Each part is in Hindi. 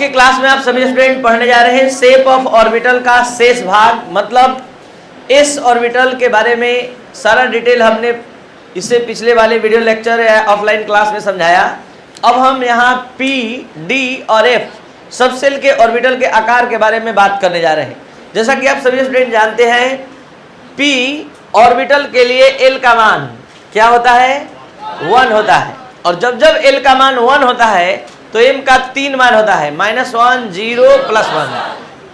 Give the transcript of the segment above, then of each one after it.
के क्लास में आप सभी स्टूडेंट पढ़ने जा रहे हैं शेप ऑफ ऑर्बिटल का शेष भाग, मतलब इस ऑर्बिटल के बारे में सारा डिटेल हमने इससे पिछले वाले वीडियो लेक्चर या ऑफलाइन क्लास में समझाया। अब हम यहाँ पी, डी और एफ सब सेल के ऑर्बिटल के आकार के बारे में बात करने जा रहे हैं। जैसा कि आप सभी स्टूडेंट जानते हैं, पी ऑर्बिटल के लिए एल का मान क्या होता है? 1 होता है। और जब जब एल का मान 1 होता है तो एम का 3 मान होता है, -1, 0, +1।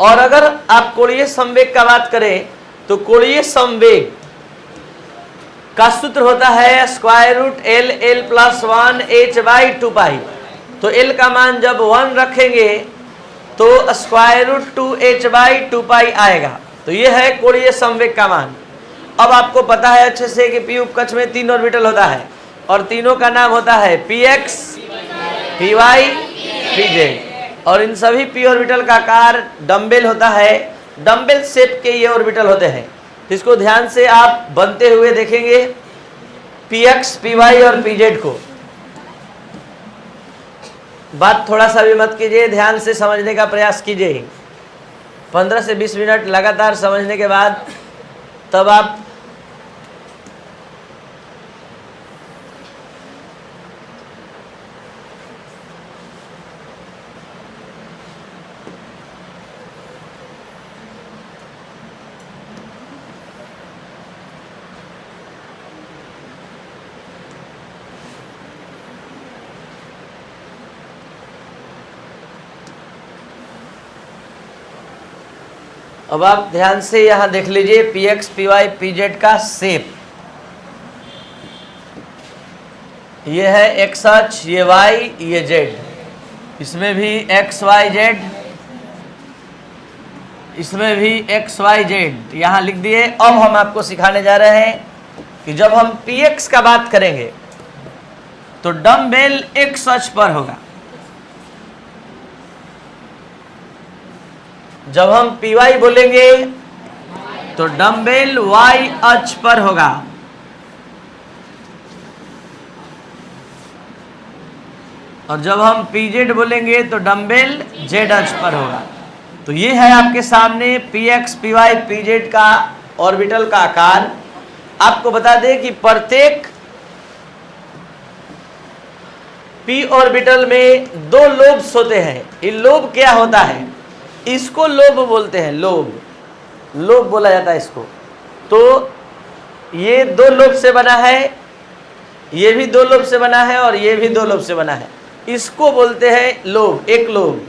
और अगर आप कोणीय संवेग का बात करें तो कोणीय संवेग का सूत्र होता है √L + 1 h/2π। तो L का मान जब 1 रखेंगे तो √2h/2π आएगा। तो ये है कोणीय संवेग का मान। अब आपको पता है अच्छे से कि पी उपकक्ष में 3 ऑर्बिटल होता है और तीनों का नाम होता है px, py, pz। और इन सभी पी ऑर्बिटल का आकार डम्बेल होता है। डम्बेल शेप के ये ऑर्बिटल होते हैं। तो इसको ध्यान से आप बनते हुए देखेंगे, px, py और pz को। बात थोड़ा सा भी मत कीजिए, ध्यान से समझने का प्रयास कीजिए। 15 से 20 मिनट लगातार समझने के बाद तब आप अब आप ध्यान से यहाँ देख लीजिए px, py, pz का शेप। ये है x अक्ष, ये y, ये z। इसमें भी x, y, z, इसमें भी x, y, z यहाँ लिख दिए। अब हम आपको सिखाने जा रहे हैं कि जब हम px का बात करेंगे तो डम्बेल x अक्ष पर होगा, जब हम py बोलेंगे तो डम्बेल y अक्ष पर होगा, और जब हम pz बोलेंगे तो डम्बेल z अक्ष पर होगा। तो ये है आपके सामने px, py, pz का ऑर्बिटल का आकार। आपको बता दें कि प्रत्येक p ऑर्बिटल में 2 लोब्स होते हैं। ये लोब क्या होता है? इसको लोब बोलते हैं, लोब बोला जाता है इसको। तो ये 2 लोब से बना है, ये भी 2 लोब से बना है और ये भी 2 लोब से बना है। इसको बोलते हैं लोब, एक लोब,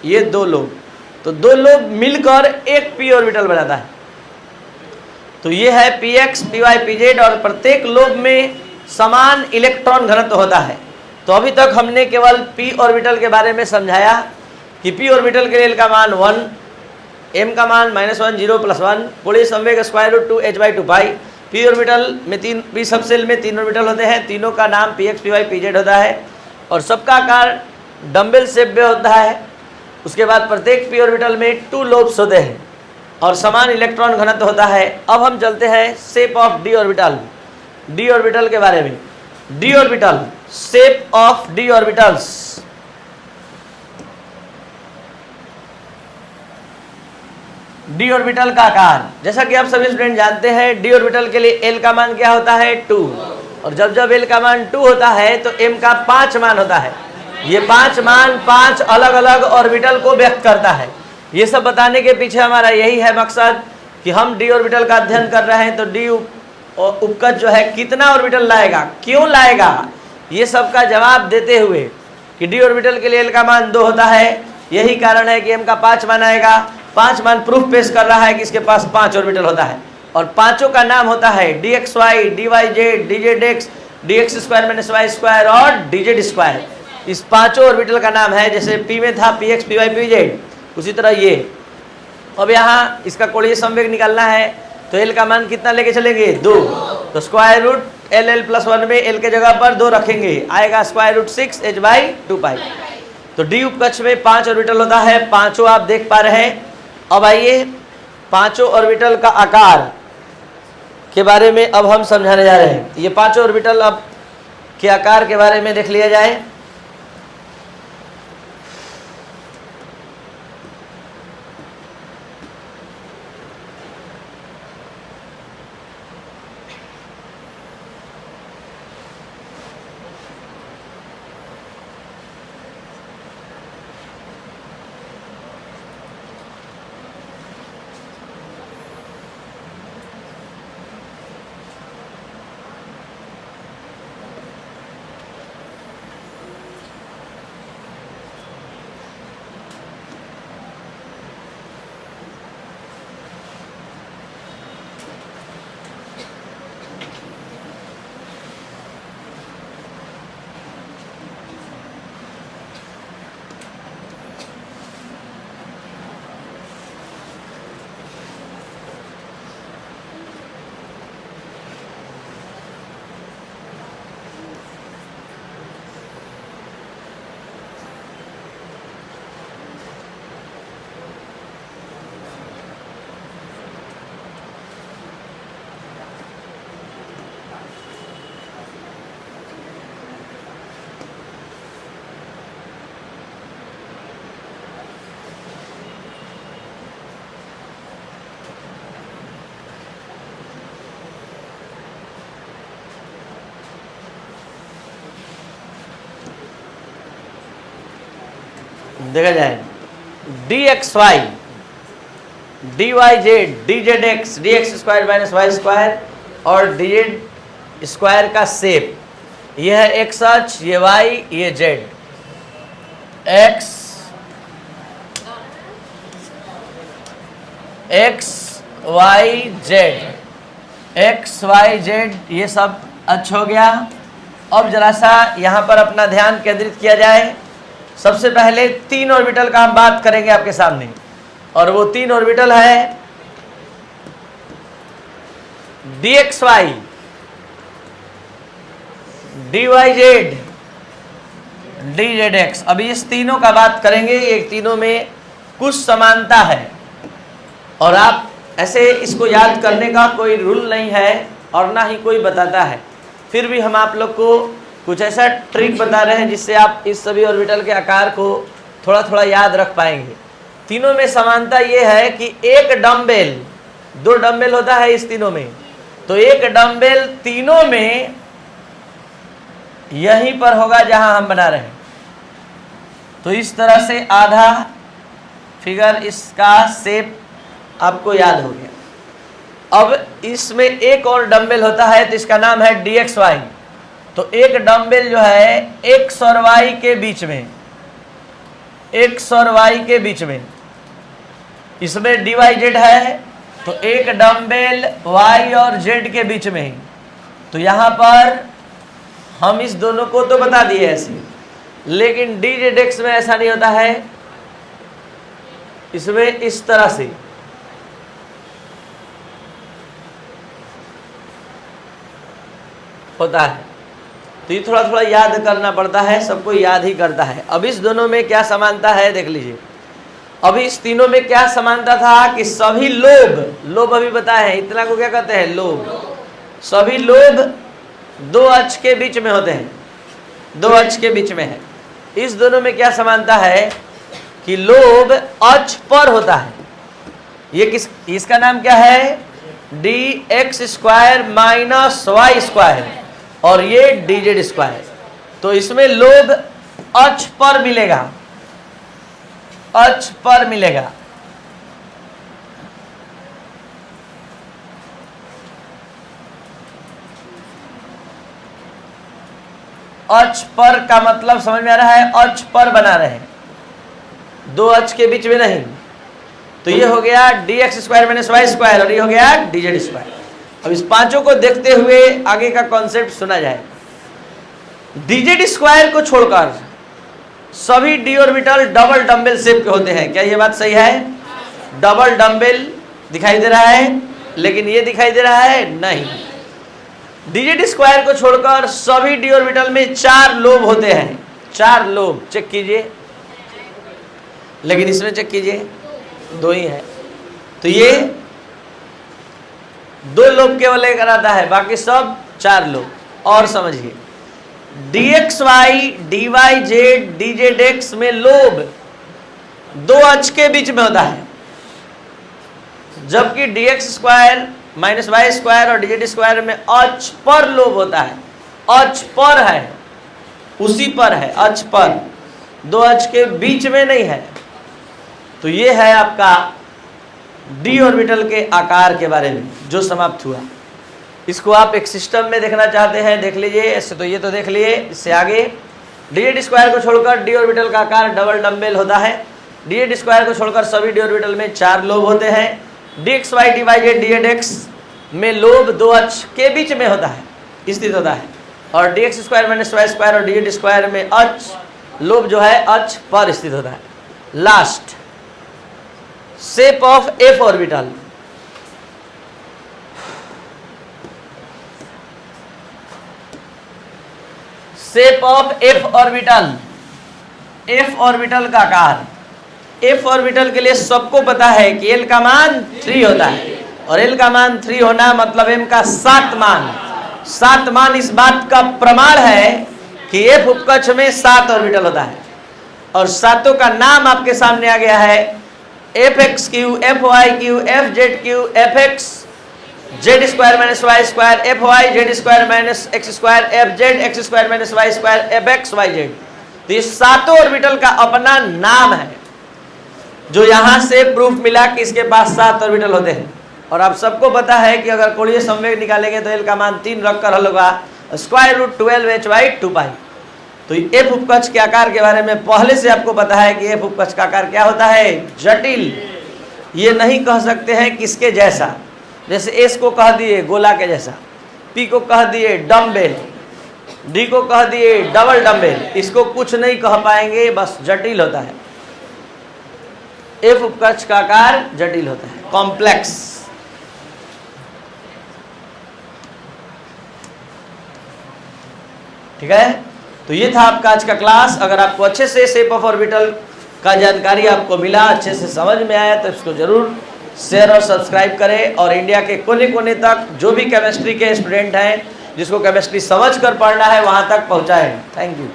ये 2 लोब। तो 2 लोब मिलकर एक पी ऑर्बिटल बनाता है। तो ये है px, py, pz और प्रत्येक लोब में समान इलेक्ट्रॉन घनत्व होता है। तो अभी तक हमने केवल p ऑर्बिटल के बारे में समझाया कि p ऑर्बिटल के लिए L का मान 1, m का मान -1, 0, +1, कोणीय संवेग √2h/2π। p ऑर्बिटल में p सब सेल में 3 ऑर्बिटल होते हैं, तीनों का नाम px, py, pz होता है और सबका आकार डम्बेल शेप में होता है। उसके बाद प्रत्येक p ऑर्बिटल में 2 लोब्स होते हैं और समान इलेक्ट्रॉन घनत्व होता है। अब हम चलते हैं shape of D orbital, D orbital के बारे में। D orbital, shape of D orbitals. D orbital का आकार, जैसा कि आप सभी स्टूडेंट जानते हैं, डी ऑर्बिटल के लिए एल का मान क्या होता है? 2। और जब जब एल का मान 2 होता है तो एम का 5 मान होता है। ये 5 मान 5 अलग अलग ऑर्बिटल को व्यक्त करता है। ये सब बताने के पीछे हमारा यही है मकसद कि हम डी ऑर्बिटल का अध्ययन कर रहे हैं। तो डी उपकक्ष जो है कितना ऑर्बिटल लाएगा, क्यों लाएगा, ये सब का जवाब देते हुए कि डी ऑर्बिटल के लिए एल का मान 2 होता है, यही कारण है कि एम का 5 मान आएगा। 5 मान प्रूफ पेश कर रहा है कि इसके पास 5 ऑर्बिटल होता है और पांचों का नाम होता है dxy, dyz, dzx, dx² - y² और dz²। इस पांचों ऑर्बिटल का नाम है, जैसे p में था px, py, pz, उसी तरह ये। अब यहाँ इसका कोणीय संवेग निकालना है तो l का मान कितना लेके चलेंगे? 2। तो √LL + 1 में l के जगह पर 2 रखेंगे, आएगा √6h/2π। तो डी उपकक्ष में 5 ऑर्बिटल होता है, पांचों आप देख पा रहे हैं। अब आइए पांचों ऑर्बिटल का आकार के बारे में अब हम समझाने जा रहे हैं। ये पांचों ऑर्बिटल अब के आकार के बारे में देख लिया जाए। देखा जाए D x Y, D Y Z, D Z X, D x square minus Y square और डी जेड स्क्वायर का शेप, यह है एक्स अक्ष, ये वाई, ये Z. X Y Z, X Y Z, ये सब अक्ष हो गया। अब जरा सा यहाँ पर अपना ध्यान केंद्रित किया जाए। सबसे पहले 3 ऑर्बिटल का हम बात करेंगे आपके सामने, और वो 3 ऑर्बिटल है D x Y, D Y Z, D Z X. अभी इस तीनों का बात करेंगे। ये तीनों में कुछ समानता है, और आप ऐसे इसको याद करने का कोई रूल नहीं है और ना ही कोई बताता है। फिर भी हम आप लोग को कुछ ऐसा ट्रिक बता रहे हैं जिससे आप इस सभी ऑर्बिटल के आकार को थोड़ा थोड़ा याद रख पाएंगे। तीनों में समानता ये है कि एक डंबेल, 2 डंबेल होता है इस तीनों में, तो एक डंबेल तीनों में यहीं पर होगा जहां हम बना रहे हैं। तो इस तरह से आधा फिगर, इसका शेप आपको याद हो गया। अब इसमें एक और डंबेल होता है, तो इसका नाम है डी एक्स वाई। तो एक डंबेल जो है एक्स और वाई के बीच में, एक्स और वाई के बीच में, इसमें डी वाई जेड है, तो एक डंबेल वाई और जेड के बीच में। तो यहाँ पर हम इस दोनों को तो बता दिए ऐसे, लेकिन डी जेड एक्स में ऐसा नहीं होता है। इसमें इस तरह से होता है, तो ये थोड़ा थोड़ा याद करना पड़ता है, सबको याद ही करता है। अब इस दोनों में क्या समानता है देख लीजिए। अभी इस तीनों में क्या समानता था कि सभी लोब अभी बताए हैं, इतना को क्या कहते हैं, लोब। सभी लोब 2 अक्ष के बीच में होते हैं, 2 अक्ष के बीच में है। इस दोनों में क्या समानता है कि लोब अक्ष पर होता है। ये इसका नाम क्या है, D x square minus Y square, और ये डी जेड स्क्वायर। तो इसमें लोब अक्ष पर मिलेगा, अक्ष पर मिलेगा। अक्ष पर का मतलब समझ में आ रहा है, अक्ष पर बना रहे हैं, 2 अक्ष के बीच में नहीं। तो ये हो गया D x square minus Y square, और ये हो गया डी जेड स्क्वायर। अब इस पांचों को देखते हुए आगे का कॉन्सेप्ट सुना जाए। डी जेड स्क्वायर को छोड़कर सभी D orbital double dumbbell shape के होते हैं। क्या ये बात सही है? डबल डंबेल दिखाई दे रहा है, लेकिन ये दिखाई दे रहा है नहीं। डी जेड स्क्वायर को छोड़कर सभी डी ऑर्बिटल में 4 लोब होते हैं, 4 लोब। चेक कीजिए, लेकिन इसमें चेक कीजिए 2 ही है। तो ये 2 लोब केवल लेकर आता है, बाकी सब 4 लोब। और समझिए, d x Y, D Y Z, D Z x में लोब 2 अक्ष के बीच में होता है, जबकि d x square minus Y square और डी जेड स्क्वायर में अक्ष पर लोब होता है। अक्ष पर है, उसी पर है, अक्ष पर, 2 अक्ष के बीच में नहीं है। तो ये है आपका डी ऑर्बिटल के आकार के बारे में जो समाप्त हुआ। इसको आप एक सिस्टम में देखना चाहते हैं, देख लीजिए। ऐसे तो ये तो देख लिए, इससे आगे डी जेड स्क्वायर को छोड़कर डी ऑर्बिटल का आकार डबल डंबेल होता है। डी जेड स्क्वायर को छोड़कर सभी डी ऑर्बिटल में 4 लोब होते हैं। D x Y, D Y Z, D Z x में लोब 2 अक्ष के बीच में होता है, स्थित होता है। और d x square minus Y square और डी जेड स्क्वायर में अक्ष लोब जो है अक्ष पर स्थित होता है। Last, shape of F orbital. Shape of F orbital, F orbital का आकार। एफ ऑर्बिटल के लिए सबको पता है कि एल का मान 3 होता है, और एल का मान 3 होना मतलब एम का 7 मान। 7 मान इस बात का प्रमाण है कि एफ उपकक्ष में 7 ऑर्बिटल होता है। और सातों का नाम आपके सामने आ गया है, f x q, f y q, f z q, f x z square minus Y square, f y z square minus x square, f z x square minus Y square, f x Y z. तो ये सातों ऑर्बिटल का अपना नाम है, जो यहां से प्रूफ मिला कि इसके पास 7 ऑर्बिटल होते हैं। और आप सबको पता है कि अगर कोणीय संवेग निकालेंगे तो एल का मान 3 रखकर हल होगा √12h/2π। तो एफ उपकक्ष के आकार के बारे में पहले से आपको पता है कि एफ उपकक्ष का आकार क्या होता है, जटिल। ये नहीं कह सकते हैं किसके जैसा, जैसे एस को कह दिए गोला के जैसा, पी को कह दिए डम्बेल, डी को कह दिए डबल डम्बेल, इसको कुछ नहीं कह पाएंगे, बस जटिल होता है। एफ उपकक्ष का आकार जटिल होता है, कॉम्प्लेक्स। ठीक है, तो ये था आपका आज का क्लास। अगर आपको अच्छे से शेप ऑफ ऑर्बिटल का जानकारी आपको मिला, अच्छे से समझ में आया, तो इसको जरूर शेयर और सब्सक्राइब करें। और इंडिया के कोने कोने तक जो भी केमिस्ट्री के स्टूडेंट हैं, जिसको केमिस्ट्री समझ कर पढ़ना है, वहाँ तक पहुँचाएं। Thank you.